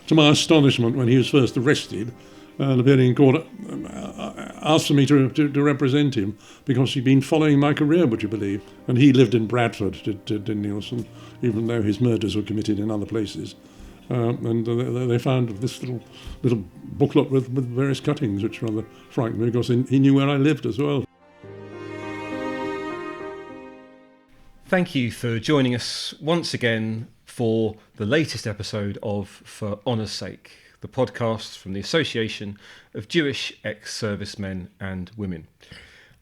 to my astonishment, when he was first arrested, the appearing in court asked for me to represent him because he'd been following my career, would you believe? And he lived in Bradford, did Neilson, even though his murders were committed in other places. And they found this little booklet with various cuttings, which rather frightened me because he knew where I lived as well. Thank you for joining us once again for the latest episode of For Honour's Sake, the podcast from the Association of Jewish Ex-Servicemen and Women.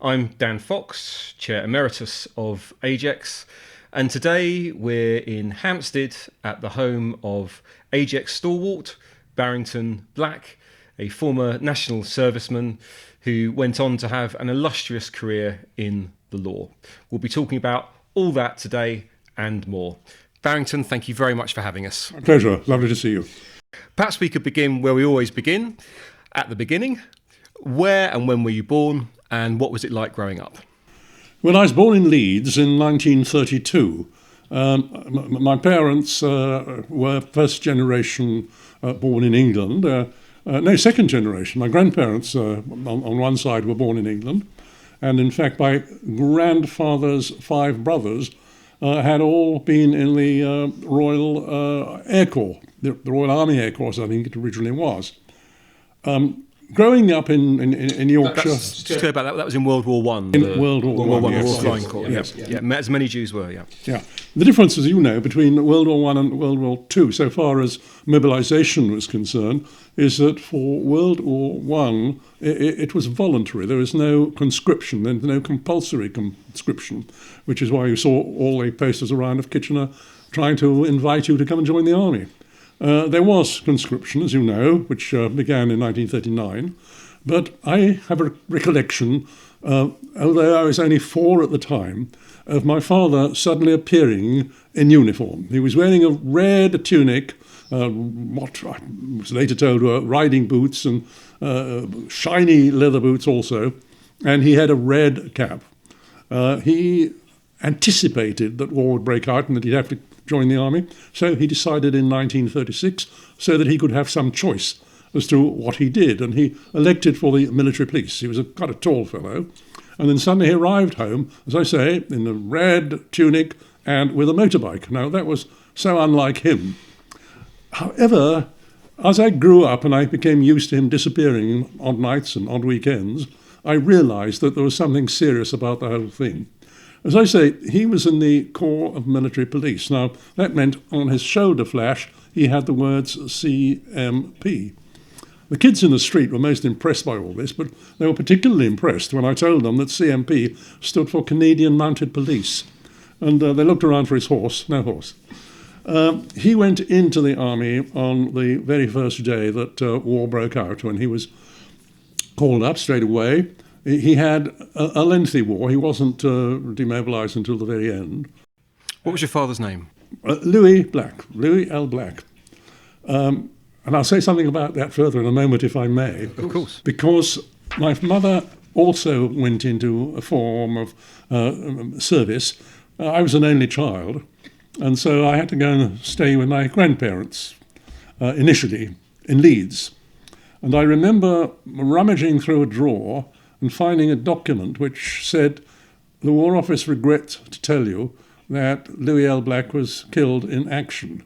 I'm Dan Fox, Chair Emeritus of AJEX, and today we're in Hampstead at the home of AJEX stalwart Barrington Black, a former national serviceman who went on to have an illustrious career in the law. We'll be talking about all that today and more. Barrington, thank you very much for having us. My pleasure. Lovely to see you. Perhaps we could begin where we always begin, at the beginning. Where and when were you born, and what was it like growing up? When I was born in Leeds in 1932, my parents were first generation born in England. Second generation. My grandparents on one side were born in England. And in fact, my grandfather's 5 brothers had all been in the Royal Air Corps, the Royal Army Air Corps, I think it originally was. Growing up in Yorkshire... Just to go about that was in World War One. In World War One, the yes, Royal yes, Flying Corps. yes. Yeah, as many Jews were, yeah. Yeah. The difference, as you know, between World War One and World War Two, so far as mobilisation was concerned, is that for World War One, it was voluntary. There was no conscription, there was no compulsory conscription, which is why you saw all the posters around of Kitchener trying to invite you to come and join the army. There was conscription, as you know, which began in 1939, but I have a recollection, although I was only 4 at the time, of my father suddenly appearing in uniform. He was wearing a red tunic, what I was later told were riding boots and shiny leather boots also, and he had a red cap. He anticipated that war would break out and that he'd have to join the army, so he decided in 1936 so that he could have some choice as to what he did, and he elected for the military police. He was quite a tall fellow, and then suddenly he arrived home, as I say, in a red tunic and with a motorbike. Now, that was so unlike him. However, as I grew up and I became used to him disappearing on nights and on weekends, I realised that there was something serious about the whole thing. As I say, he was in the Corps of Military Police. Now, that meant on his shoulder flash, he had the words CMP. The kids in the street were most impressed by all this, but they were particularly impressed when I told them that CMP stood for Canadian Mounted Police. And they looked around for his horse, no horse. He went into the army on the very first day that war broke out, when he was called up straight away. He had a lengthy war. He wasn't demobilised until the very end. What was your father's name? Louis L. Black. And I'll say something about that further in a moment, if I may. Of course. Because my mother also went into a form of service. I was an only child, and so I had to go and stay with my grandparents initially in Leeds. And I remember rummaging through a drawer and finding a document which said, "The War Office regret to tell you that Louis L. Black was killed in action."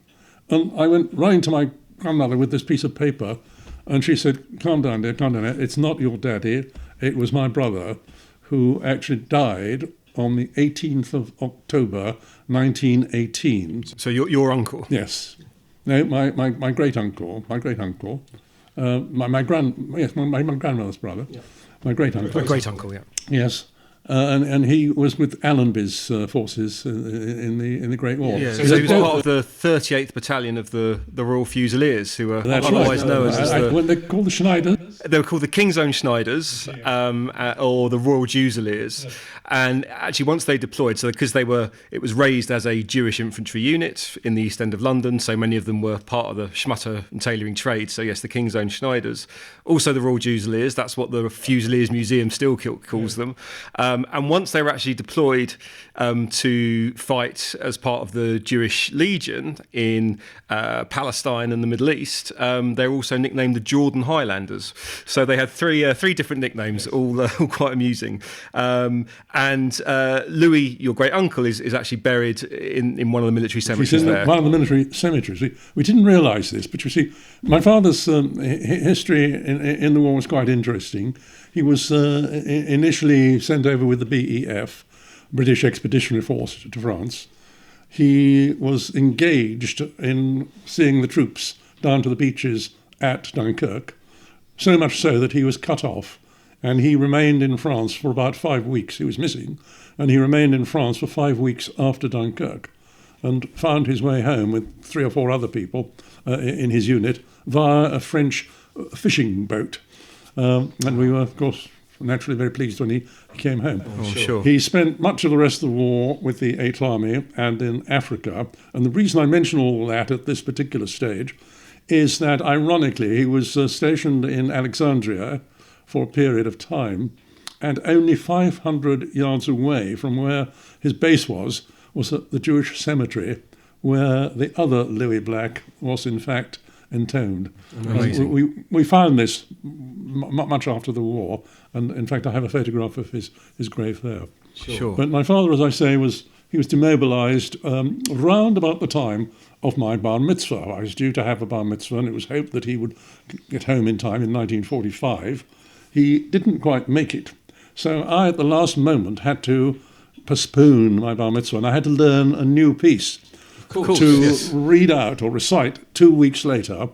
And I went right to my grandmother with this piece of paper, and she said, calm down, dear, calm down. It's not your daddy. It was my brother, who actually died on the 18th of October, 1918. So your uncle? Yes. No, my great-uncle. My grandmother's brother. Yeah. My great-uncle. My great-uncle, yeah. Yes. And he was with Alan Bennett's forces in the Great War. Yeah. So he was part of the 38th Battalion of the Royal Fusiliers, who were otherwise known as when they're called the Schneiders. They were called the King's Own Schneiders, or the Royal Fusiliers. And actually, once they deployed, so because it was raised as a Jewish infantry unit in the East End of London, so many of them were part of the schmutter and tailoring trade. So yes, the King's Own Schneiders. Also the Royal Fusiliers, that's what the Fusiliers Museum still calls them. And once they were actually deployed to fight as part of the Jewish Legion in Palestine and the Middle East, they were also nicknamed the Jordan Highlanders. So they had three different nicknames, all quite amusing. And Louis, your great uncle, is actually buried in one of the military cemeteries there. One of the military cemeteries. We didn't realise this, but you see, my father's history in the war was quite interesting. He was initially sent over with the BEF, British Expeditionary Force, to France. He was engaged in seeing the troops down to the beaches at Dunkirk, so much so that he was cut off, and he remained in France for about 5 weeks. He was missing, and he remained in France for 5 weeks after Dunkirk, and found his way home with 3 or 4 other people in his unit via a French fishing boat. And we were, of course, naturally very pleased when he came home. Oh, sure. He spent much of the rest of the war with the 8th Army and in Africa. And the reason I mention all that at this particular stage is that, ironically, he was stationed in Alexandria for a period of time, and only 500 yards away from where his base was at the Jewish cemetery, where the other Louis Black was, in fact, entombed. We found this much after the war, and in fact I have a photograph of his grave there. Sure. But my father, as I say, was demobilised round about the time of my bar mitzvah. I was due to have a bar mitzvah, and it was hoped that he would get home in time in 1945. He didn't quite make it, so I at the last moment had to postpone my bar mitzvah, and I had to learn a new piece to read out or recite 2 weeks later,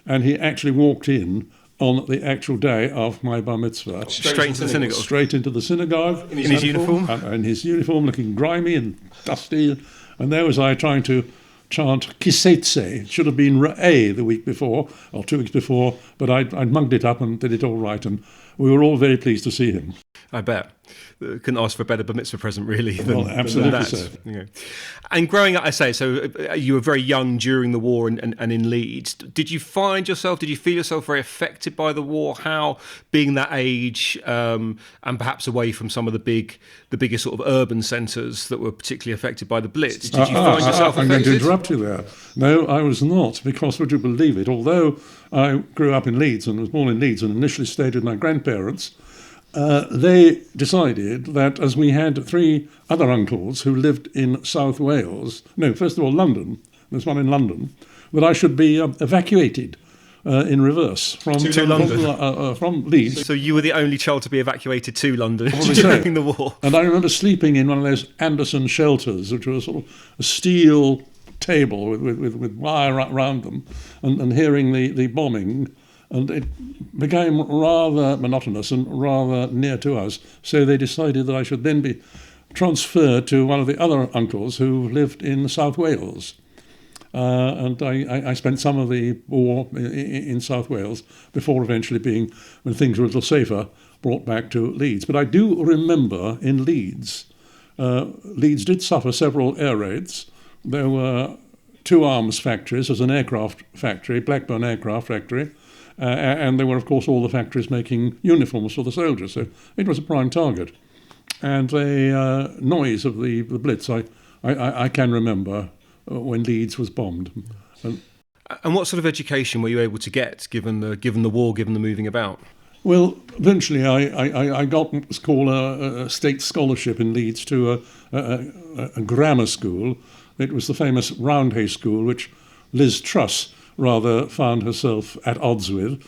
and he actually walked in on the actual day of my bar mitzvah. Straight into the synagogue? Straight into the synagogue. In his uniform? In his uniform, looking grimy and dusty. And there was I trying to chant Kisetse. It should have been Ra'eh the week before, or 2 weeks before, but I'd mugged it up and did it all right, and we were all very pleased to see him. I bet. Couldn't ask for a better bar mitzvah present, really, than absolutely that. So. Yeah. And growing up, I say, so you were very young during the war and in Leeds. Did you feel yourself very affected by the war? How, being that age, and perhaps away from some of the bigger sort of urban centres that were particularly affected by the Blitz, did you find yourself affected? I'm going to interrupt you there. No, I was not, because would you believe it, although I grew up in Leeds and was born in Leeds and initially stayed with my grandparents, they decided that as we had 3 other uncles who lived in South Wales, first of all London, there's one in London, that I should be evacuated in reverse from London, from Leeds. So you were the only child to be evacuated to London during the war. And I remember sleeping in one of those Anderson shelters, which was sort of a steel table with wire around them, and hearing the bombing. And it became rather monotonous and rather near to us. So they decided that I should then be transferred to one of the other uncles who lived in South Wales. And I spent some of the war in South Wales before eventually being, when things were a little safer, brought back to Leeds. But I do remember in Leeds, Leeds did suffer several air raids. There were 2 arms factories. There's an aircraft factory, Blackburn Aircraft Factory, and there were, of course, all the factories making uniforms for the soldiers. So it was a prime target. And the noise of the Blitz, I can remember when Leeds was bombed. And what sort of education were you able to get, given the war, given the moving about? Well, eventually I got what's called a state scholarship in Leeds to a grammar school. It was the famous Roundhay School, which Liz Truss rather found herself at odds with.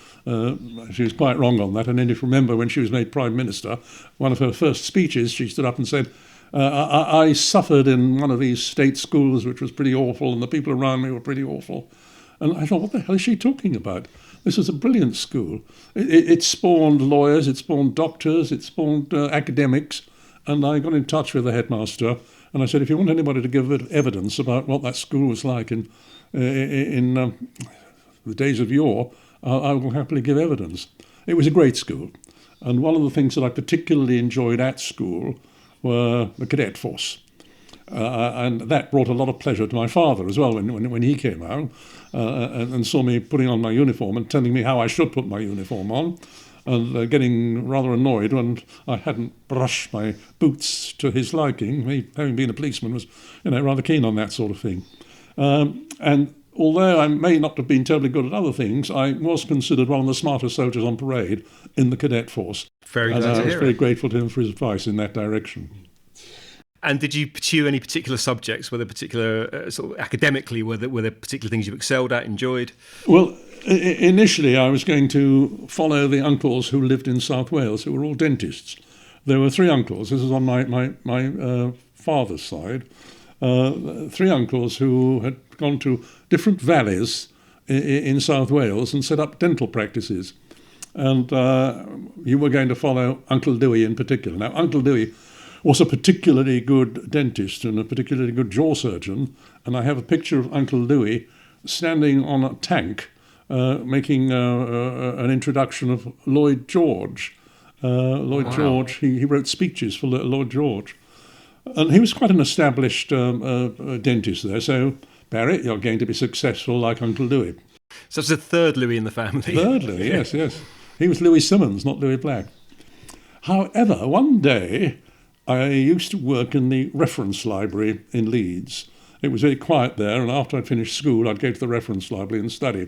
She was quite wrong on that. And then if you remember when she was made Prime Minister, one of her first speeches, she stood up and said, I suffered in one of these state schools, which was pretty awful, and the people around me were pretty awful. And I thought, what the hell is she talking about? This was a brilliant school. It spawned lawyers, it spawned doctors, it spawned academics. And I got in touch with the headmaster, and I said, if you want anybody to give evidence about what that school was like in the days of yore, I will happily give evidence. It was a great school. And one of the things that I particularly enjoyed at school were the cadet force. And that brought a lot of pleasure to my father as well when he came out and saw me putting on my uniform and telling me how I should put my uniform on. and getting rather annoyed when I hadn't brushed my boots to his liking. He, having been a policeman, was rather keen on that sort of thing. And although I may not have been terribly good at other things, I was considered one of the smartest soldiers on parade in the cadet force. Very glad to hear. I was very grateful to him for his advice in that direction. And did you pursue any particular subjects? Were there particular, sort of academically, were there particular things you excelled at, enjoyed? Well, initially I was going to follow the uncles who lived in South Wales, who were all dentists. There were 3 uncles. This is on my father's side. 3 uncles who had gone to different valleys in South Wales and set up dental practices. And you were going to follow Uncle Dewey in particular. Now, Uncle Dewey was a particularly good dentist and a particularly good jaw surgeon. And I have a picture of Uncle Dewey standing on a tank making an introduction of Lloyd George. George, he wrote speeches for Lloyd George. And he was quite an established dentist there. So, Barrett, you're going to be successful like Uncle Louis. So it's the 3rd Louis in the family. 3rd Louis, yes. He was Louis Simmons, not Louis Black. However, one day I used to work in the reference library in Leeds. It was very quiet there, and after I'd finished school, I'd go to the reference library and study.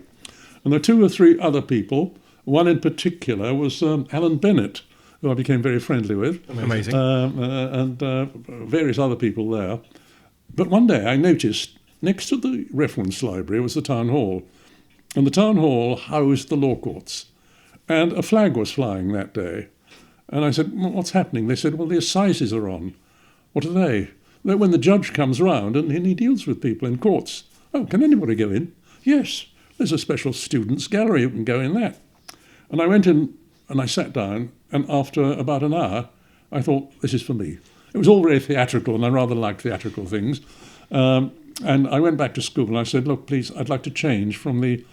And there were 2 or 3 other people. One in particular was Alan Bennett, who I became very friendly with. Amazing. And various other people there. But one day I noticed next to the reference library was the town hall. And the town hall housed the law courts. And a flag was flying that day. And I said, what's happening? They said, well, the assizes are on. What are they? They're when the judge comes round and he deals with people in courts. Oh, can anybody go in? Yes, there's a special students' gallery. You can go in that. And I went in and I sat down, and after about an hour, I thought, this is for me. It was all very theatrical, and I rather liked theatrical things. And I went back to school and I said, look, please, I'd like to change from the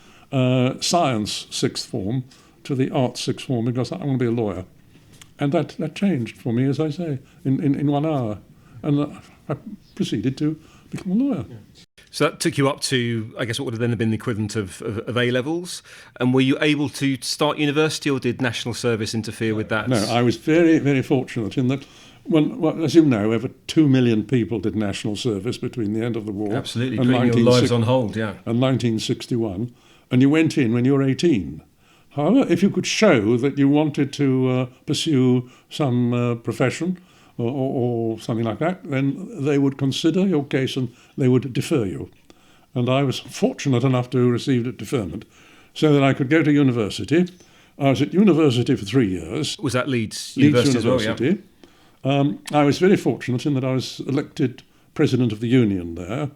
science 6th form to the arts 6th form because I want to be a lawyer. And that changed for me, as I say, in 1 hour. And I proceeded to become a lawyer. Yeah. So that took you up to, I guess, what would have then been the equivalent of A-levels. And were you able to start university, or did national service interfere with that? No, I was very, very fortunate in that, as you know, over 2 million people did national service between the end of the war. Absolutely, putting your lives on hold, yeah. And 1961. And you went in when you were 18. However, if you could show that you wanted to pursue some profession or something like that, then they would consider your case and they would defer you. And I was fortunate enough to receive a deferment so that I could go to university. I was at university for 3 years. Was that Leeds University as well? Yeah. I was very fortunate in that I was elected president of the union there,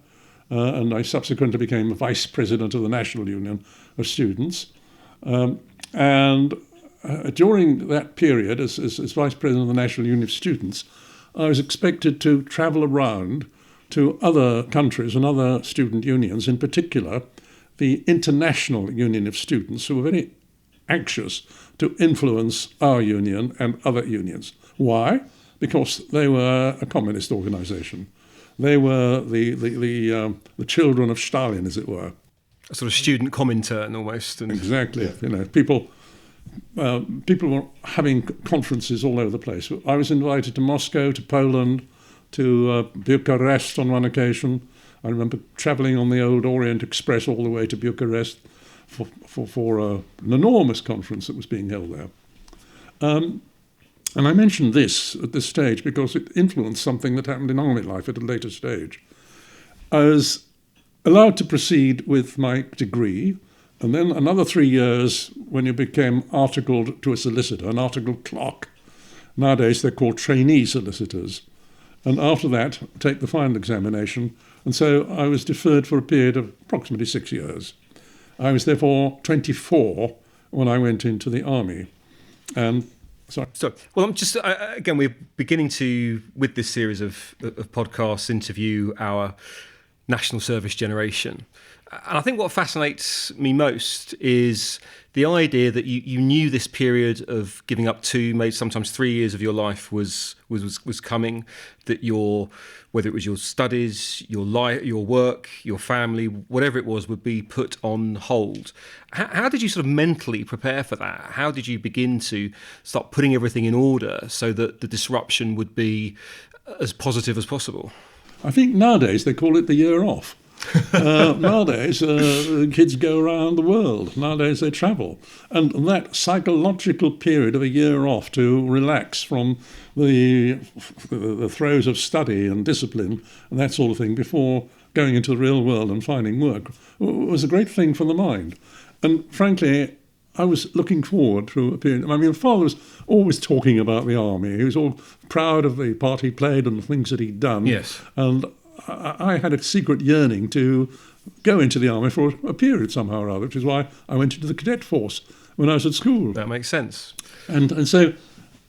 and I subsequently became vice president of the National Union of Students. And during that period, as vice president of the National Union of Students, I was expected to travel around to other countries and other student unions, in particular the International Union of Students, who were very anxious to influence our union and other unions. Why? Because they were a communist organization. They were the children of Stalin, as it were. A sort of student Comintern almost. Exactly. Yeah. People were having conferences all over the place. I was invited to Moscow, to Poland, to Bucharest on one occasion. I remember travelling on the old Orient Express all the way to Bucharest for an enormous conference that was being held there. And I mention this at this stage because it influenced something that happened in army life at a later stage. I was allowed to proceed with my degree, and then another 3 years when you became articled to a solicitor, an articled clerk. Nowadays they're called trainee solicitors. And after that, take the final examination. And so I was deferred for a period of approximately 6 years. I was therefore 24 when I went into the army. And So, well, I'm just again, we're beginning to, with this series of podcasts, interview our national service generation. And I think what fascinates me most is the idea that you knew this period of giving up 2, maybe sometimes 3 years of your life was coming, that whether it was your studies, your life, your work, your family, whatever it was, would be put on hold. How did you sort of mentally prepare for that? How did you begin to start putting everything in order so that the disruption would be as positive as possible? I think nowadays they call it the year off. Nowadays, kids go around the world. Nowadays, they travel. And that psychological period of a year off to relax from the throes of study and discipline and that sort of thing before going into the real world and finding work was a great thing for the mind. And frankly, I was looking forward to a period. I mean, my father was always talking about the army. He was all proud of the part he played and the things that he'd done. Yes. And I had a secret yearning to go into the army for a period somehow or other, which is why I went into the cadet force when I was at school. That makes sense. And so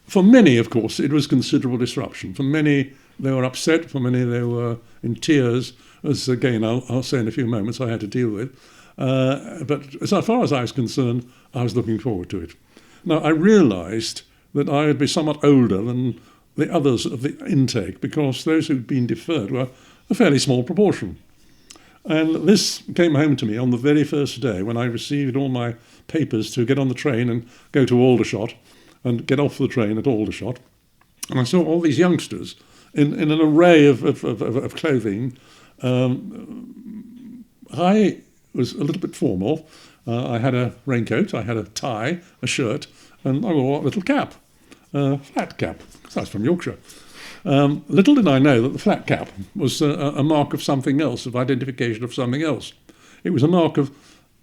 for many, of course, it was considerable disruption. For many, they were upset. For many, they were in tears, as, again, I'll say in a few moments, I had to deal with. But as far as I was concerned, I was looking forward to it. Now, I realised that I would be somewhat older than the others of the intake, because those who'd been deferred were a fairly small proportion. And this came home to me on the very first day when I received all my papers to get on the train and go to Aldershot and get off the train at Aldershot. And I saw all these youngsters in an array of clothing. I was a little bit formal. I had a raincoat, I had a tie, a shirt, and I wore a little cap, flat cap, because I was from Yorkshire. Little did I know that the flat cap was a mark of something else, of identification of something else. It was a mark of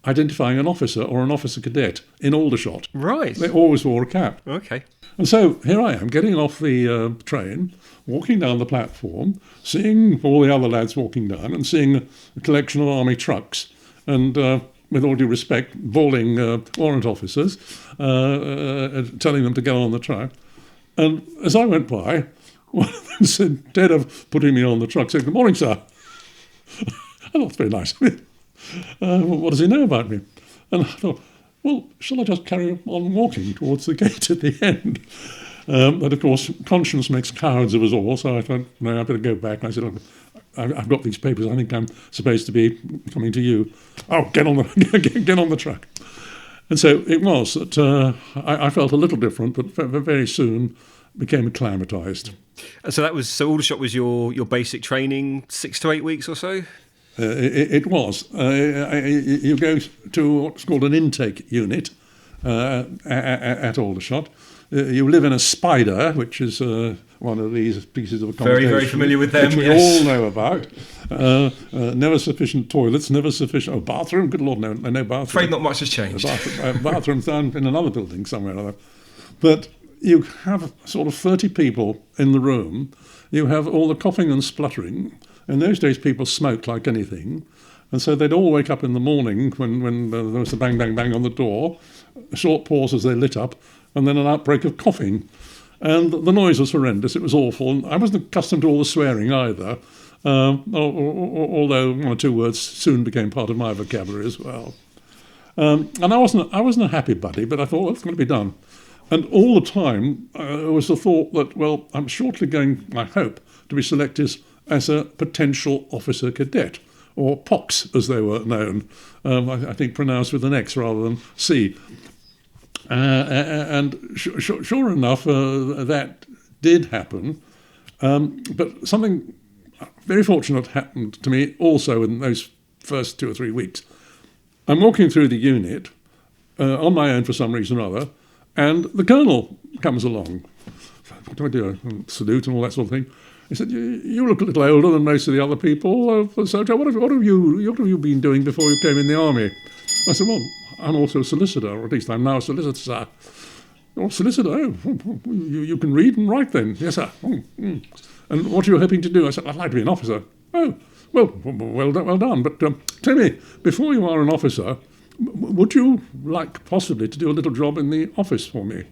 identifying an officer or an officer cadet in Aldershot. Right. They always wore a cap. Okay. And so here I am, getting off the train, walking down the platform, seeing all the other lads walking down and seeing a collection of army trucks and, with all due respect, bawling warrant officers, telling them to get on the truck. And as I went by, one of them said, instead of putting me on the truck, said, "Good morning, sir." I thought, that's very nice of him. What does he know about me? And I thought, well, shall I just carry on walking towards the gate at the end? But of course, conscience makes cowards of us all, so I thought, no, I better go back. And I said, "Look, I've got these papers. I think I'm supposed to be coming to you." "Oh, get on the truck." And so it was that I felt a little different, but very soon became acclimatised. So Aldershot was your basic training, 6 to 8 weeks or so? It was. You go to what's called an intake unit at Aldershot. You live in a spider, which is one of these pieces of accommodation. Very, very familiar with them, which we all know about. Never sufficient toilets, never sufficient... Oh, bathroom? Good Lord, no bathroom. Afraid not much has changed. Bathroom's down in another building somewhere or other. But you have sort of 30 people in the room. You have all the coughing and spluttering. In those days, people smoked like anything. And so they'd all wake up in the morning when there was a bang, bang, bang on the door, a short pause as they lit up, and then an outbreak of coughing. And the noise was horrendous. It was awful. And I wasn't accustomed to all the swearing either, although 1 or 2 words soon became part of my vocabulary as well. And I wasn't a happy buddy, but I thought, well, it's going to be done. And all the time was the thought that, well, I'm shortly going, I hope, to be selected as a potential officer cadet, or POX as they were known, I think pronounced with an X rather than C. And sure enough, that did happen. But something very fortunate happened to me also in those first 2 or 3 weeks. I'm walking through the unit on my own for some reason or other, and the colonel comes along. What do I do? I salute and all that sort of thing. He said, "You look a little older than most of the other people. So what have you been doing before you came in the army?" I said, "Well, I'm also a solicitor, or at least I'm now a solicitor, sir." "Oh, solicitor? Oh, you can read and write then?" "Yes, sir." "And what are you hoping to do?" I said, "I'd like to be an officer." "Oh, well done. But tell me, before you are an officer, would you like possibly to do a little job in the office for me?"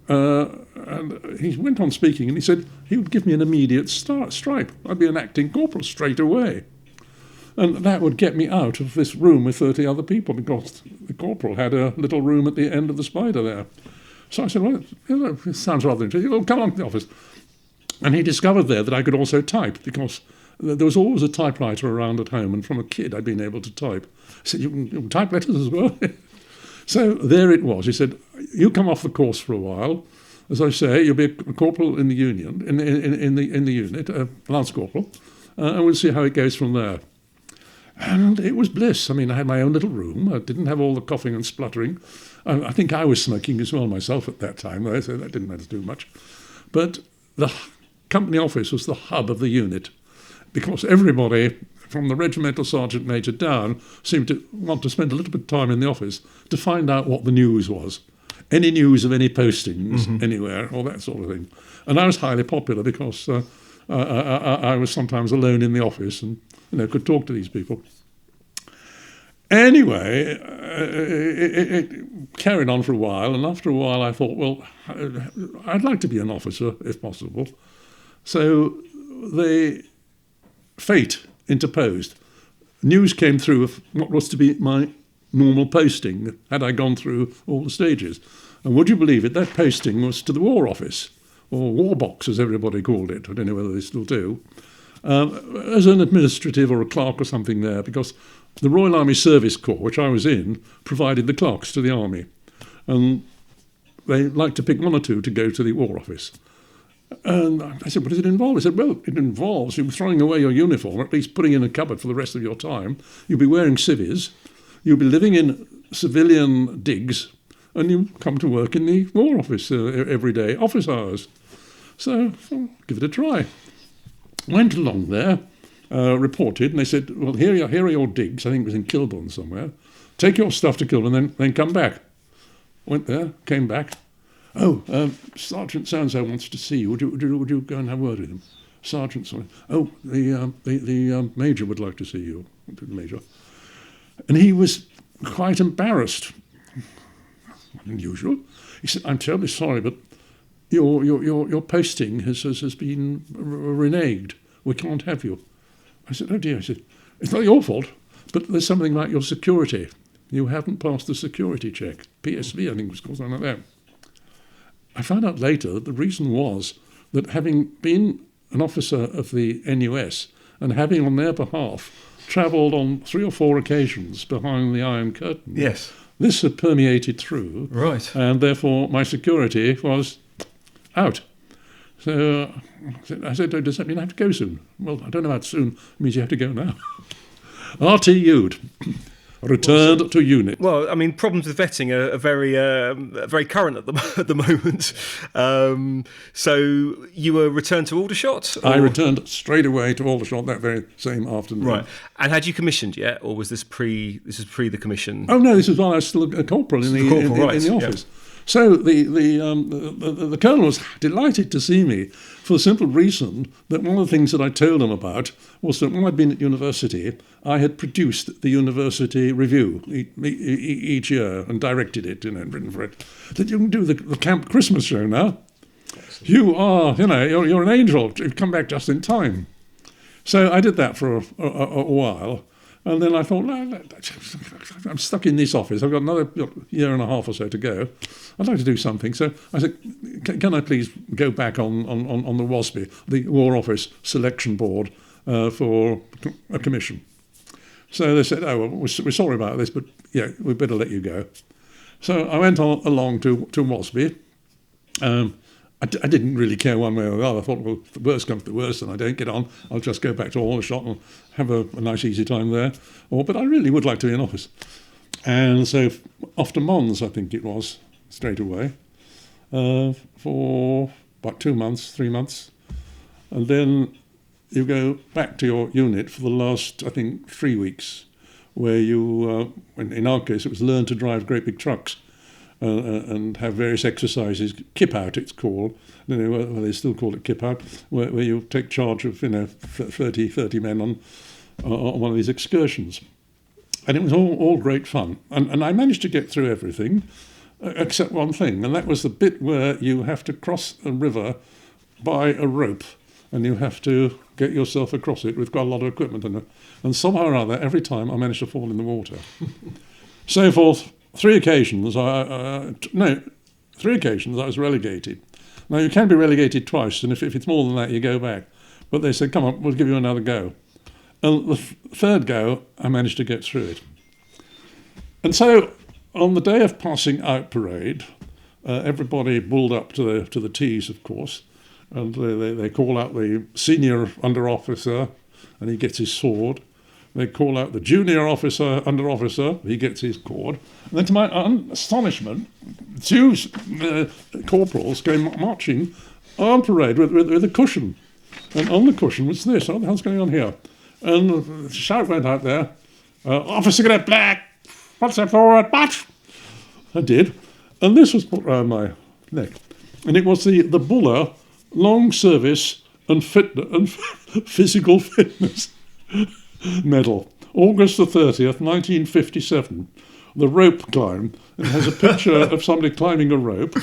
And he went on speaking, and he said he would give me an immediate stripe. I'd be an acting corporal straight away. And that would get me out of this room with 30 other people, because the corporal had a little room at the end of the spider there. So I said, well, this sounds rather interesting. Oh, come on to the office. And he discovered there that I could also type, because there was always a typewriter around at home, and from a kid I'd been able to type. I said, you can type letters as well? So there it was. He said, you come off the course for a while. As I say, you'll be a corporal in the union, in the unit, lance corporal, and we'll see how it goes from there. And it was bliss. I mean, I had my own little room. I didn't have all the coughing and spluttering. I think I was smoking as well myself at that time, so that didn't matter too much. But the company office was the hub of the unit, because everybody, from the regimental sergeant major down, seemed to want to spend a little bit of time in the office to find out what the news was. Any news of any postings anywhere, or that sort of thing. And I was highly popular because I was sometimes alone in the office and could talk to these people. Anyway, it carried on for a while, and after a while I thought, well, I'd like to be an officer if possible. So the fate interposed. News came through of what was to be my normal posting, had I gone through all the stages. And would you believe it, that posting was to the War Office, or War Box as everybody called it. I don't know whether they still do. As an administrative or a clerk or something there, because the Royal Army Service Corps, which I was in, provided the clerks to the army. And they liked to pick one or two to go to the War Office. And I said, what does it involve? He said, well, it involves you throwing away your uniform, or at least putting in a cupboard for the rest of your time. You'll be wearing civvies. You'll be living in civilian digs, and you come to work in the War Office every day, office hours. So I'll give it a try. Went along there, reported, and they said, well, here are your digs. I think it was in Kilburn somewhere. Take your stuff to Kilburn, then come back. Went there, came back. Oh, Sergeant so-and-so wants to see you. Would you go and have a word with him? Sergeant so. Oh, the Major would like to see you. The Major. And he was quite embarrassed. Unusual. He said, I'm terribly sorry, but your posting has been reneged. We can't have you. I said, oh dear. I said, it's not your fault, but there's something like your security. You haven't passed the security check. PSV, I think it was called something like that. I found out later that the reason was that, having been an officer of the NUS and having on their behalf travelled on 3 or 4 occasions behind the Iron Curtain, yes, this had permeated through, right, and therefore my security was out. So I said, does that mean I have to go soon? Well, I don't know how soon. It means you have to go now. RTU'd. Returned to unit. Well, I mean, problems with vetting are very current at the moment. So you were returned to Aldershot? I returned straight away to Aldershot that very same afternoon. Right. And had you commissioned yet, or was this pre the commission? Oh no, this was while I was still a corporal in the office. Yeah. So the colonel was delighted to see me, for the simple reason that one of the things that I told him about was that when I'd been at university, I had produced the university review each year and directed it, and written for it. That you can do the Camp Christmas show now. Excellent. You are, you're an angel. You've come back just in time. So I did that for a while. And then I thought, no, I'm stuck in this office. I've got another year and a half or so to go. I'd like to do something. So I said, can I please go back on the WWII, the War Office Selection Board, for a commission? So they said, oh, well, we're sorry about this, but yeah, we'd better let you go. So I went along to WWII. I didn't really care one way or the other. I thought, well, if the worst comes to the worst and I don't get on, I'll just go back to Aldershot and have a nice, easy time there. But I really would like to be in office. And so off to Mons, I think it was, straight away, for about 2 months, 3 months. And then you go back to your unit for the last, I think, 3 weeks, where you, in our case, it was learn to drive great big trucks. And have various exercises. Kip out, it's called. They still call it kip out, where you take charge of 30 men on one of these excursions. And it was all great fun. And I managed to get through everything except one thing, and that was the bit where you have to cross a river by a rope and you have to get yourself across it with quite a lot of equipment in it. And somehow or other, every time I managed to fall in the water. So for 3 occasions, I was relegated. Now, you can be relegated twice, and if it's more than that, you go back. But they said, come on, we'll give you another go. And the third go, I managed to get through it. And so, on the day of passing out parade, everybody bulled up to the T's, of course, and they call out the senior under officer, and he gets his sword. They call out the junior officer, under officer, he gets his cord. And then to my astonishment, 2 corporals came marching on parade with a cushion. And on the cushion was this. What the hell's going on here? And the shout went out there, Officer Cadet Black, what's that forward, march? I did. And this was put round my neck. And it was the Buller Long Service and Physical Fitness Medal, August the 30th, 1957. The rope climb. It has a picture of somebody climbing a rope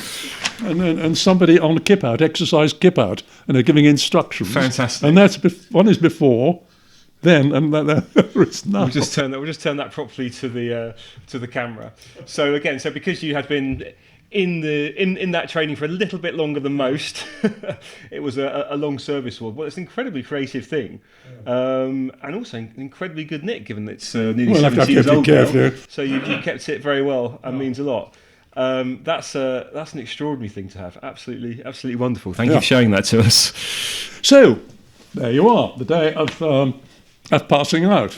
and somebody on a kip-out, exercise kip-out, and they're giving instructions. Fantastic. And that's one is before, then, and there is now. We'll just turn that properly to the camera. So again, because you had been in that training for a little bit longer than most, it was a long service award. Well, it's an incredibly creative thing, and also an incredibly good nick, given that it's nearly 70 years old now. So you kept it very well, and means a lot. That's an extraordinary thing to have. Absolutely wonderful. Thank you for showing that to us. So there you are, the day of passing out.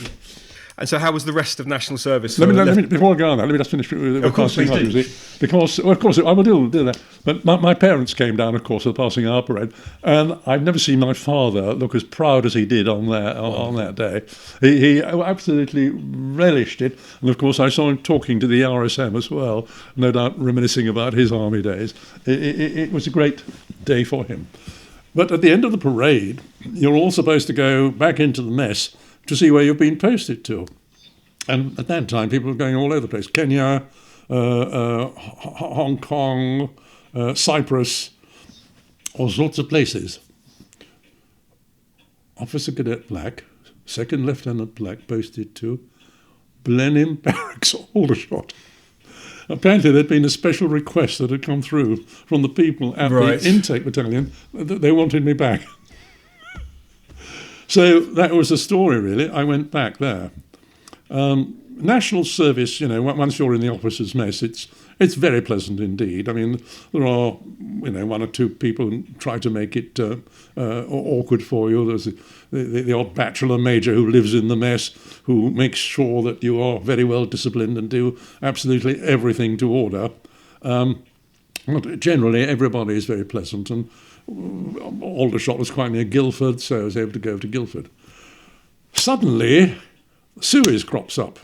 And so, how was the rest of national service? Let me before I go on that, let me just finish with of course, passing out. Because, of course, I will do that. But my parents came down, of course, to the passing out parade, and I've never seen my father look as proud as he did on that day. He absolutely relished it, and of course, I saw him talking to the RSM as well, no doubt reminiscing about his army days. It was a great day for him. But at the end of the parade, you're all supposed to go back into the mess to see where you've been posted to. And at that time, people were going all over the place. Kenya, Hong Kong, Cyprus, all sorts of places. Officer Cadet Black, Second Lieutenant Black, posted to Blenheim Barracks, Aldershot. Apparently there'd been a special request that had come through from the people at the intake battalion that they wanted me back. So that was the story, really. I went back there. National service, once you're in the officers' mess, it's very pleasant indeed. I mean, there are, 1 or 2 people who try to make it awkward for you. There's the odd bachelor major who lives in the mess, who makes sure that you are very well disciplined and do absolutely everything to order. But generally, everybody is very pleasant, and Aldershot was quite near Guildford, so I was able to go to Guildford. Suddenly, Suez crops up.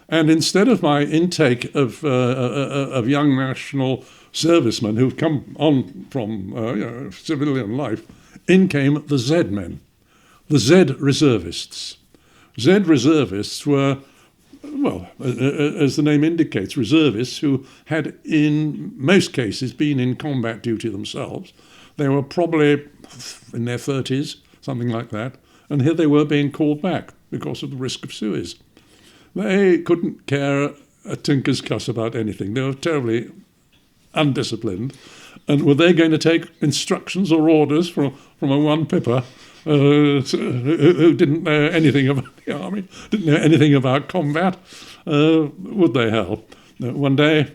And instead of my intake of young national servicemen who've come on from civilian life, in came the Z men, the Z reservists. Z reservists were, well, as the name indicates, reservists who had in most cases been in combat duty themselves. They were probably in their 30s, something like that, and here they were being called back because of the risk of Suez. They couldn't care a tinker's cuss about anything. They were terribly undisciplined. And were they going to take instructions or orders from a one-pipper who didn't know anything about the army, didn't know anything about combat? Would they help? One day,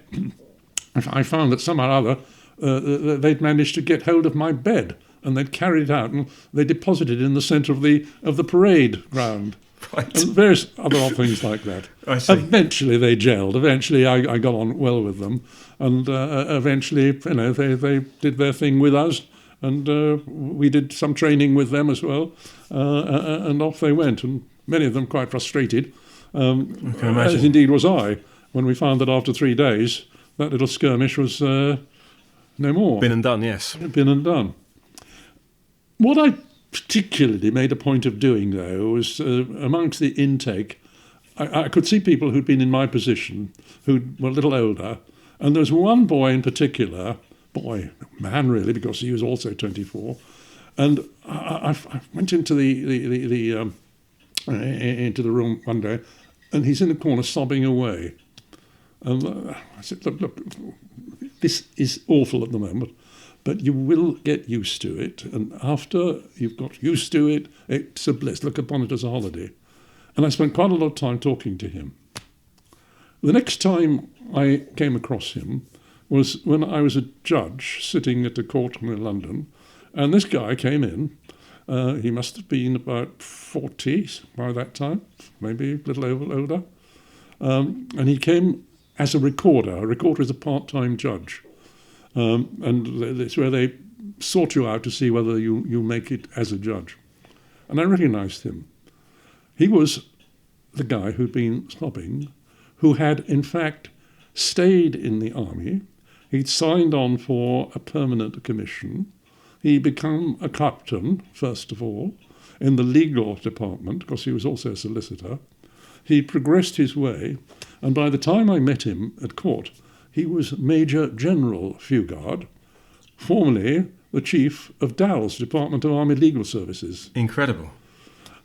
I found that somehow or other they'd managed to get hold of my bed, and they'd carried it out, and they deposited it in the centre of the parade ground. Right. And various other odd things like that. I see. Eventually they gelled. Eventually I got on well with them, and eventually they did their thing with us, and we did some training with them as well, and off they went. And many of them quite frustrated, as indeed was I, when we found that after 3 days that little skirmish was no more. Been and done, yes. Been and done. What I particularly made a point of doing, though, was amongst the intake, I could see people who'd been in my position who were a little older, and there was one boy in particular, man really, because he was also 24, And I went into into the room one day, and he's in the corner sobbing away. And I said, look, this is awful at the moment, but you will get used to it. And after you've got used to it, it's a bliss. Look upon it as a holiday. And I spent quite a lot of time talking to him. The next time I came across him was when I was a judge sitting at a court in London, and this guy came in. He must have been about 40 by that time, maybe a little older. And he came as a recorder. A recorder is a part-time judge. And it's where they sort you out to see whether you make it as a judge. And I recognised him. He was the guy who'd been sobbing, who had, in fact, stayed in the army. He'd signed on for a permanent commission. He'd become a captain, first of all, in the legal department, because he was also a solicitor. He progressed his way, and by the time I met him at court, he was Major General Fugard, formerly the chief of DALS, Department of Army Legal Services. Incredible.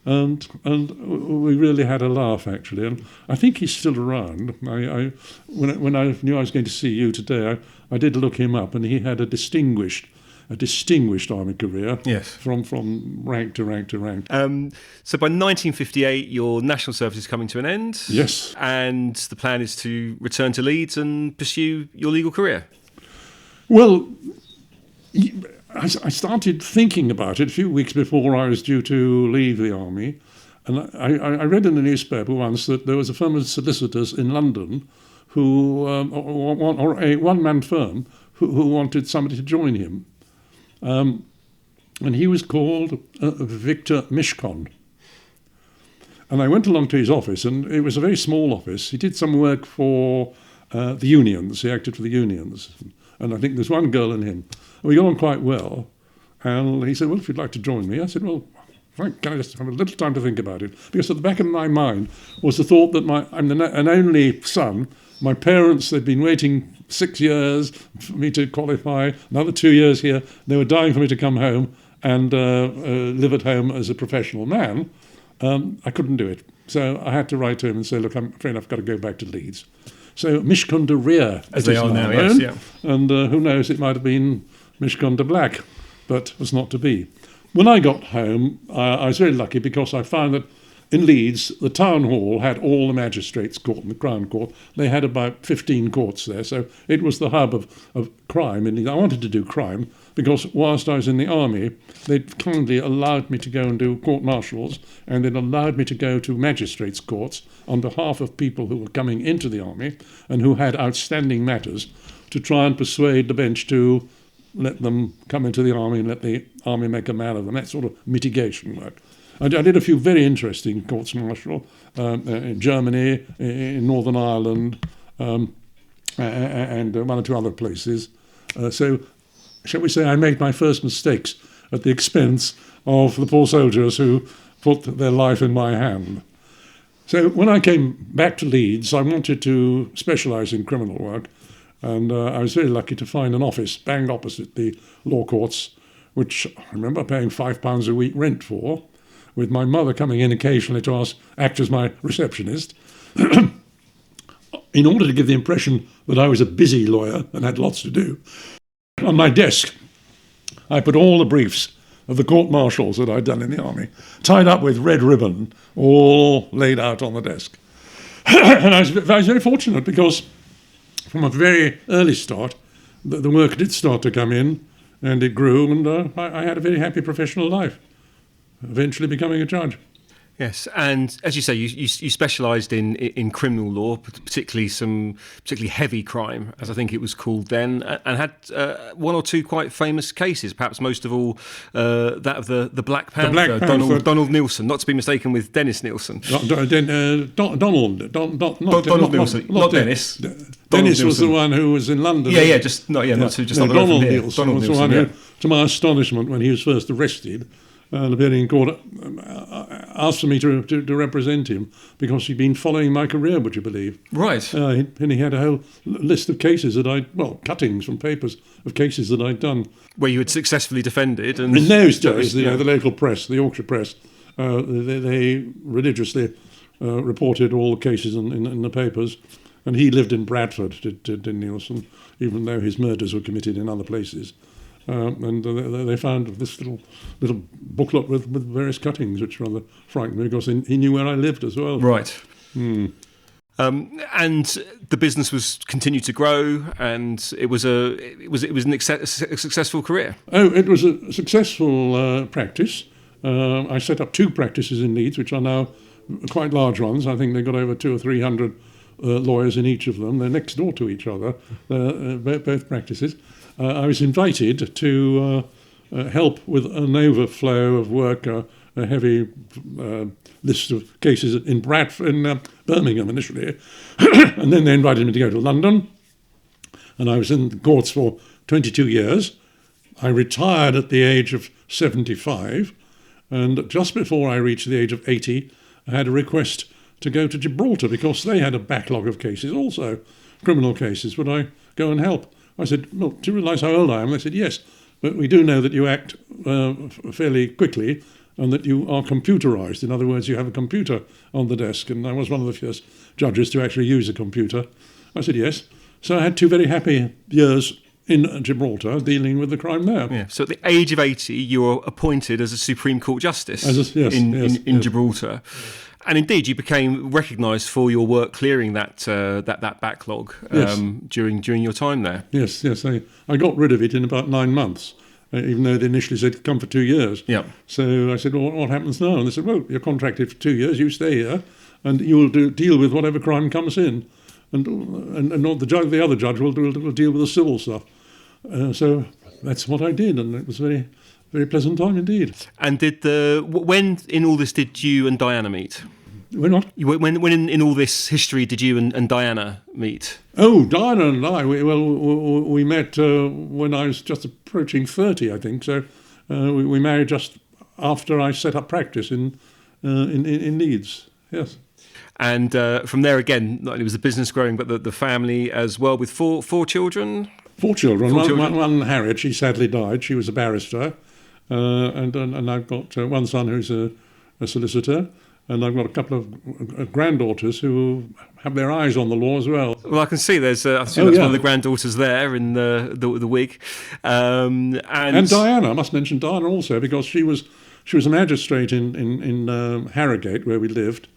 And we really had a laugh, actually. And I think he's still around. When I knew I was going to see you today, I did look him up, and he had a distinguished army career. Yes. From rank to rank to rank. So by 1958, your national service is coming to an end. Yes. And the plan is to return to Leeds and pursue your legal career. Well, I started thinking about it a few weeks before I was due to leave the army, and I read in the newspaper once that there was a firm of solicitors in London who, or a one-man firm, who wanted somebody to join him. And he was called Victor Mishcon. And I went along to his office, and it was a very small office. He did some work for the unions. He acted for the unions. And I think there's one girl and him. And we got on quite well. And he said, well, if you'd like to join me. I said, well, can I just have a little time to think about it? Because at the back of my mind was the thought that I'm an only son. My parents, they'd been waiting 6 years for me to qualify, another 2 years here. They were dying for me to come home and live at home as a professional man. I couldn't do it. So I had to write to him and say, look, I'm afraid I've got to go back to Leeds. So Mishcon de Rear, as they are now, yes, yeah. And who knows, it might have been Mishcon de Black, but was not to be. When I got home, I was very lucky because I found that in Leeds, the town hall had all the magistrates' court and the Crown Court. They had about 15 courts there, so it was the hub of crime. And I wanted to do crime because whilst I was in the army, they'd kindly allowed me to go and do court-martials, and they'd allowed me to go to magistrates' courts on behalf of people who were coming into the army and who had outstanding matters to try and persuade the bench to let them come into the army and let the army make a man of them, that sort of mitigation work. I did a few very interesting courts-martial in Germany, in Northern Ireland, and one or two other places. So, shall we say, I made my first mistakes at the expense of the poor soldiers who put their life in my hand. So when I came back to Leeds, I wanted to specialise in criminal work, and I was very lucky to find an office bang opposite the law courts, which I remember paying £5 a week rent for, with my mother coming in occasionally to act as my receptionist, in order to give the impression that I was a busy lawyer and had lots to do. On my desk, I put all the briefs of the court-martials that I'd done in the army, tied up with red ribbon, all laid out on the desk. And I was very fortunate because from a very early start, the work did start to come in, and it grew, and I had a very happy professional life, eventually becoming a judge. Yes, and as you say, you specialised in criminal law, particularly heavy crime, as I think it was called then, and had one or two quite famous cases. Perhaps most of all, that of the Black Panther, Donald Neilson, not to be mistaken with Dennis Neilson. Donald Neilson, not Dennis. Dennis was the one who was in London. Donald Neilson was the one who, to my astonishment, when he was first arrested, appearing in court, asked for me to represent him because he'd been following my career, would you believe? Right. And he had a whole list of cases cuttings from papers of cases that I'd done. Where you had successfully defended. And in those days, the local press, the Yorkshire press, they religiously reported all the cases in the papers. And he lived in Bradford, did Neilson, even though his murders were committed in other places. And they found this little booklet with various cuttings, which rather frightened me because he knew where I lived as well. Right. And the business was continued to grow, and it was a successful career. Oh, it was a successful practice. I set up 2 practices in Leeds, which are now quite large ones. I think they've got over 200 or 300 lawyers in each of them. They're next door to each other, both practices. I was invited to help with an overflow of work, a heavy list of cases in Birmingham initially, and then they invited me to go to London, and I was in the courts for 22 years. I retired at the age of 75, and just before I reached the age of 80, I had a request to go to Gibraltar because they had a backlog of cases also, criminal cases. Would I go and help? I said, well, do you realise how old I am? They said, yes, but we do know that you act fairly quickly and that you are computerised. In other words, you have a computer on the desk, and I was one of the first judges to actually use a computer. I said, yes. So I had 2 very happy years in Gibraltar dealing with the crime there. Yeah. So at the age of 80, you were appointed as a Supreme Court Justice in Gibraltar. And indeed, you became recognised for your work clearing that backlog during your time there. Yes. I got rid of it in about 9 months, even though they initially said come for 2 years. Yeah. So I said, well, what happens now? And they said, well, you're contracted for 2 years. You stay here, and you will deal with whatever crime comes in, and the other judge will deal with the civil stuff. So that's what I did, and it was a very, very pleasant time indeed. And when in all this did you and Diana meet? When what? When in all this history did you and Diana meet? Oh, Diana and I, we met when I was just approaching 30, I think. So we married just after I set up practice in Leeds. Yes. And from there again, not only was the business growing, but the family as well, with four children. 4 children. One Harriet, she sadly died. She was a barrister, and I've got one son who's a solicitor. And I've got a couple of granddaughters who have their eyes on the law as well. Well, I can see there's one of the granddaughters there in the wig. And Diana, I must mention Diana also, because she was a magistrate in Harrogate, where we lived,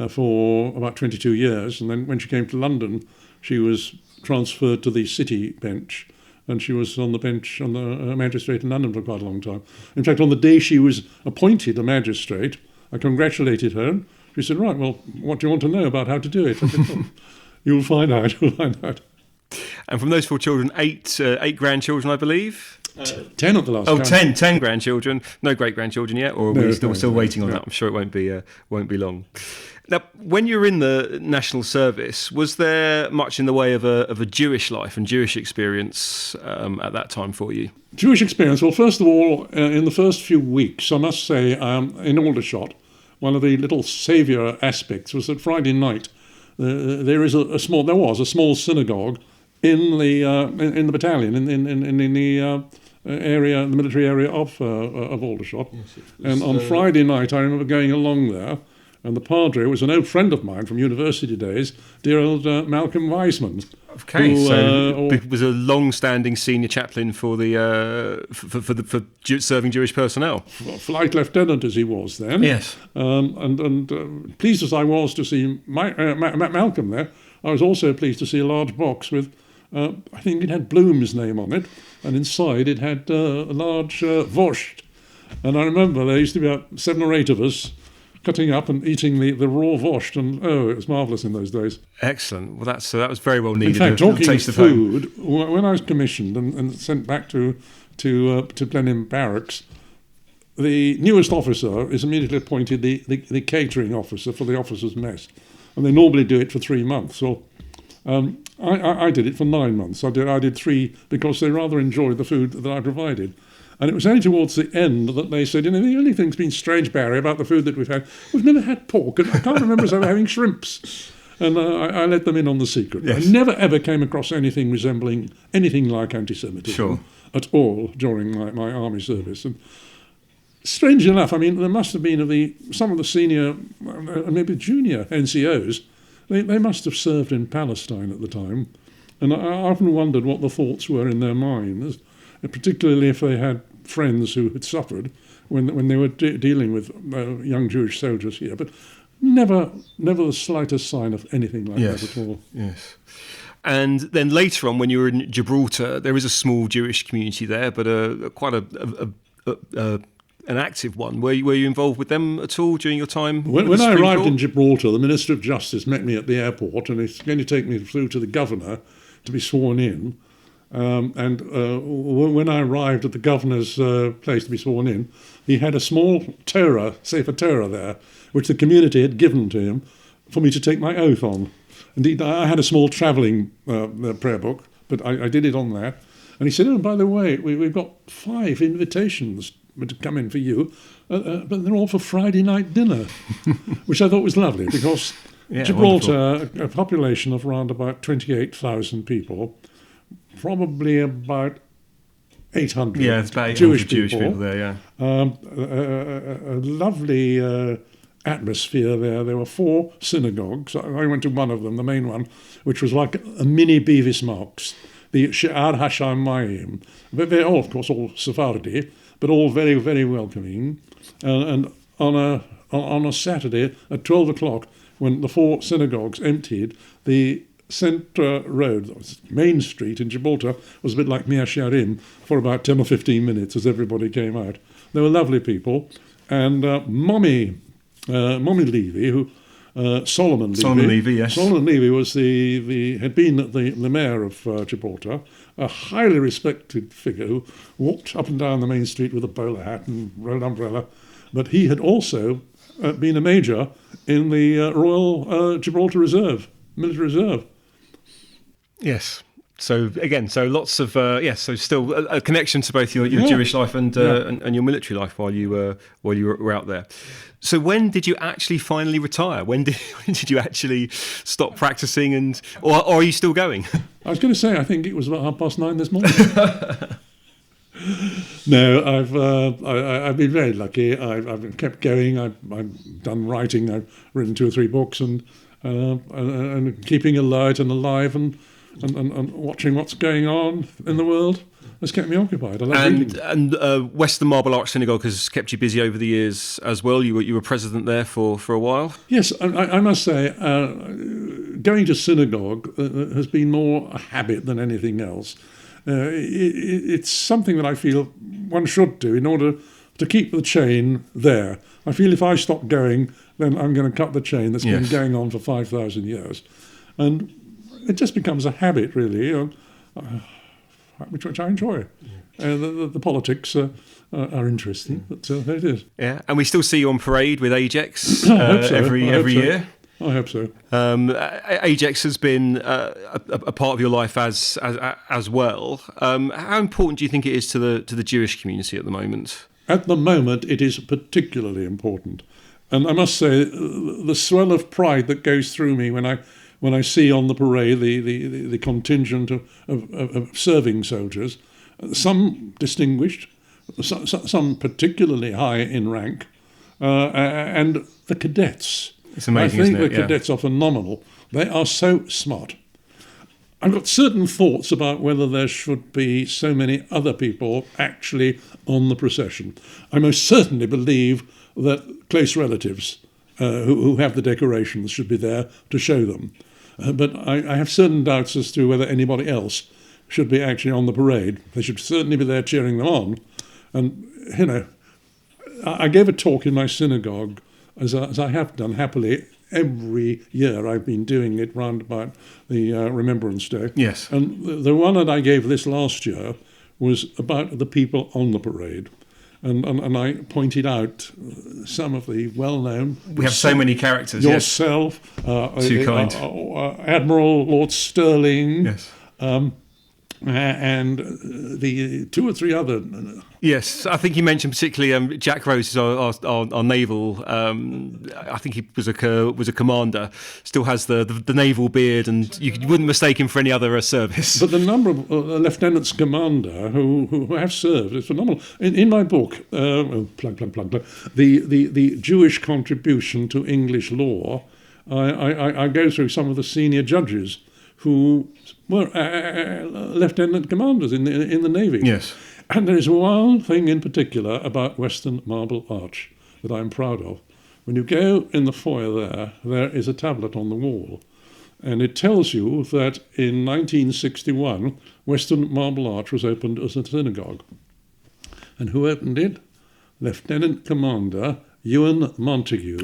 for about 22 years. And then when she came to London, she was transferred to the City bench. And she was on the bench, on the magistrate in London for quite a long time. In fact, on the day she was appointed a magistrate, I congratulated her. She said, right, well, what do you want to know about how to do it? I said, well, you'll find out. And from those 4 children, eight grandchildren, I believe? 10 at the last count. 10 grandchildren. No great-grandchildren yet? Or are we still waiting on that? I'm sure it won't be long. Now, when you were in the National Service, was there much in the way of a Jewish life and Jewish experience at that time for you? Jewish experience? Well, first of all, in the first few weeks, I must say, in Aldershot, one of the little saviour aspects was that Friday night there was a small synagogue in the battalion in the area, the military area of Aldershot. Yes, and on Friday night, I remember going along there. And the padre was an old friend of mine from university days, dear old Malcolm Wiseman. Okay, so he was a long-standing senior chaplain for serving Jewish personnel. Flight lieutenant as he was then. Yes. And pleased as I was to see Malcolm there, I was also pleased to see a large box with, I think it had Bloom's name on it, and inside it had a large vorsht. And I remember there used to be about 7 or 8 of us cutting up and eating the raw vorsht, and it was marvellous in those days. Excellent. Well, that was very well needed. In fact, talking of food, when I was commissioned and sent back to Blenheim Barracks, the newest officer is immediately appointed the catering officer for the officers' mess, and they normally do it for 3 months. So I did it for 9 months. I did 3 because they rather enjoyed the food that I provided. And it was only towards the end that they said, the only thing's been strange, Barry, about the food that we've never had pork, and I can't remember us ever having shrimps. And I let them in on the secret. Yes. I never, ever came across anything resembling anything like anti-Semitism at all during my army service. And strange enough, there must have been some of the senior, maybe junior NCOs, they must have served in Palestine at the time. And I often wondered what the thoughts were in their minds, particularly if they had friends who had suffered when they were dealing with young Jewish soldiers here. But never the slightest sign of anything like that at all. Yes. And then later on, when you were in Gibraltar, there is a small Jewish community there, but quite an active one. Were you involved with them at all during your time? When I arrived in Gibraltar, the Minister of Justice met me at the airport, and he's going to take me through to the governor to be sworn in. And when I arrived at the governor's place to be sworn in, he had a small Sefer Torah there, which the community had given to him for me to take my oath on. Indeed, I had a small travelling prayer book, but I did it on that. And he said, by the way, we've got 5 invitations to come in for you, but they're all for Friday night dinner, which I thought was lovely, because Gibraltar, a population of around about 28,000 people, probably about 800 it's about 800 Jewish people there, a lovely atmosphere there. There were 4 synagogues. I went to one of them, the main one, which was like a mini Beavis Marks, the She'ar HaShamayim. They're all, of course, all Sephardi, but all very, very welcoming. And on a Saturday at 12 o'clock, when the 4 synagogues emptied, the Centre Road, Main Street in Gibraltar, was a bit like Mea Shearim for about 10 or 15 minutes as everybody came out. They were lovely people. And Mommy Levy, Solomon Levy, yes. Solomon Levy was had been the mayor of Gibraltar, a highly respected figure who walked up and down the main street with a bowler hat and rolled umbrella. But he had also been a major in the Royal Gibraltar Reserve, Military Reserve. Yes. So lots of so still a connection to both your Jewish life and your military life while you were out there. So when did you actually finally retire? When did you actually stop practicing, or are you still going? I was going to say, I think it was about 9:30 this morning. No, I've been very lucky. I've kept going. I've done writing. I've written 2 or 3 books, and keeping alert and alive and watching what's going on in the world has kept me occupied. I love reading. And Western Marble Arch Synagogue has kept you busy over the years as well. You were president there for a while. Yes, I must say, going to synagogue has been more a habit than anything else. It's something that I feel one should do in order to keep the chain there. I feel if I stop going, then I'm going to cut the chain that's been going on for 5,000 years. And it just becomes a habit, really, which I enjoy. The politics are interesting, but there it is. Yeah, and we still see you on parade with Ajax every year. I hope so. Ajax has been a part of your life as well. How important do you think it is to the Jewish community at the moment? At the moment, it is particularly important, and I must say, the swell of pride that goes through me when I see on the parade the contingent of serving soldiers, some distinguished, some particularly high in rank, and the cadets. It's amazing, I think isn't it? The cadets are phenomenal. They are so smart. I've got certain thoughts about whether there should be so many other people actually on the procession. I most certainly believe that close relatives who have the decorations should be there to show them. But I have certain doubts as to whether anybody else should be actually on the parade. They should certainly be there cheering them on. And, I gave a talk in my synagogue, as I have done happily every year. I've been doing it round about the Remembrance Day. Yes. And the one that I gave this last year was about the people on the parade. And I pointed out some of the well-known... We have so many characters, yourself, Too kind. Admiral Lord Stirling, yes. and the two or three other. Yes, I think you mentioned particularly Jack Rose is our naval. I think he was a commander. Still has the naval beard, and you wouldn't mistake him for any other service. But the number of lieutenants commander who have served is phenomenal. In my book, the Jewish contribution to English law, I go through some of the senior judges who were lieutenant commanders in the Navy. Yes. And there is one thing in particular about Western Marble Arch that I'm proud of. When you go in the foyer there is a tablet on the wall, and it tells you that in 1961, Western Marble Arch was opened as a synagogue. And who opened it? Lieutenant Commander Ewan Montague,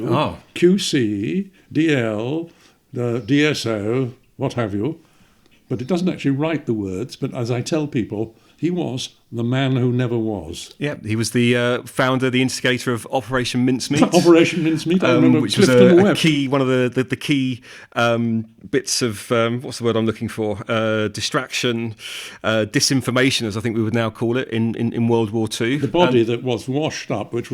QC, DL, the DSO, what have you. But it doesn't actually write the words, but as I tell people, he was the man who never was. Yeah, he was the founder, the instigator of Operation Mincemeat. Operation Mincemeat, I remember, which was a key, one of the key bits of, what's the word I'm looking for? Distraction, disinformation, as I think we would now call it, in World War II. The body that was washed up, it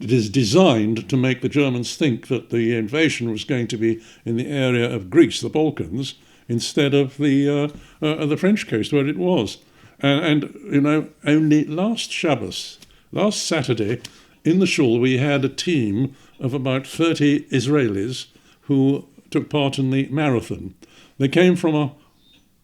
is designed to make the Germans think that the invasion was going to be in the area of Greece, the Balkans, instead of the French coast where it was. And you know, only last Saturday, in the shul, we had a team of about 30 Israelis who took part in the marathon. They came from a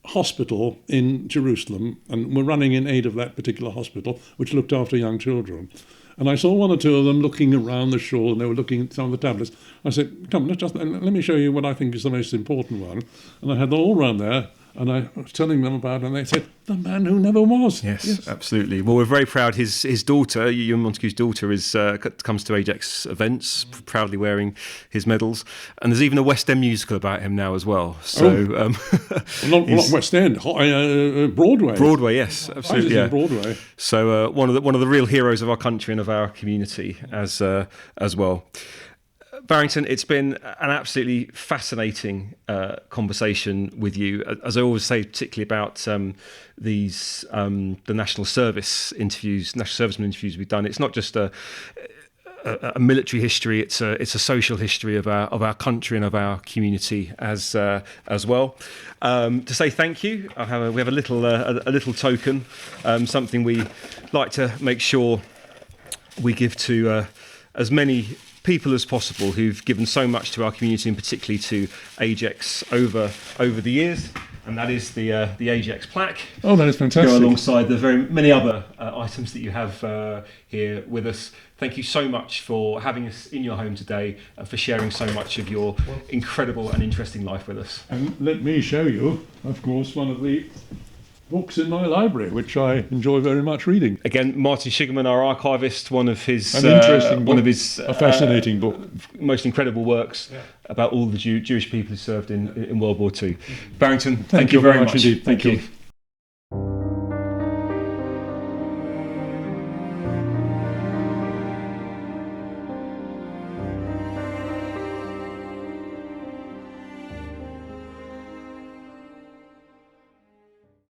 hospital in Jerusalem and were running in aid of that particular hospital, which looked after young children. And I saw one or two of them looking around the shul, and they were looking at some of the tablets. I said, come, let me show you what I think is the most important one. And I had them all around there, and I was telling them about it, and they said, the man who never was. Yes, absolutely. Well, we're very proud. His daughter, Ewan Montague's daughter, comes to Ajax events, proudly wearing his medals. And there's even a West End musical about him now as well. So, not West End, Broadway. Broadway, yes, absolutely. Yeah. Broadway. So one of the real heroes of our country and of our community as well. Barrington, it's been an absolutely fascinating conversation with you. As I always say, particularly about the national servicemen interviews we've done. It's not just a military history; it's a social history of our country and of our community as well. To say thank you, we have a little token, something we like to make sure we give to as many people as possible who've given so much to our community, and particularly to Ajax over the years, and that is the Ajax plaque. Oh, that is fantastic. Go alongside the very many other items that you have here with us. Thank you so much for having us in your home today and for sharing so much of your incredible and interesting life with us. And let me show you, of course, one of the books in my library, which I enjoy very much reading. Again, Martin Sugarman, our archivist, one of his a fascinating book, most incredible works about all the Jewish people who served in World War II. Barrington, thank you very much indeed. Thank you.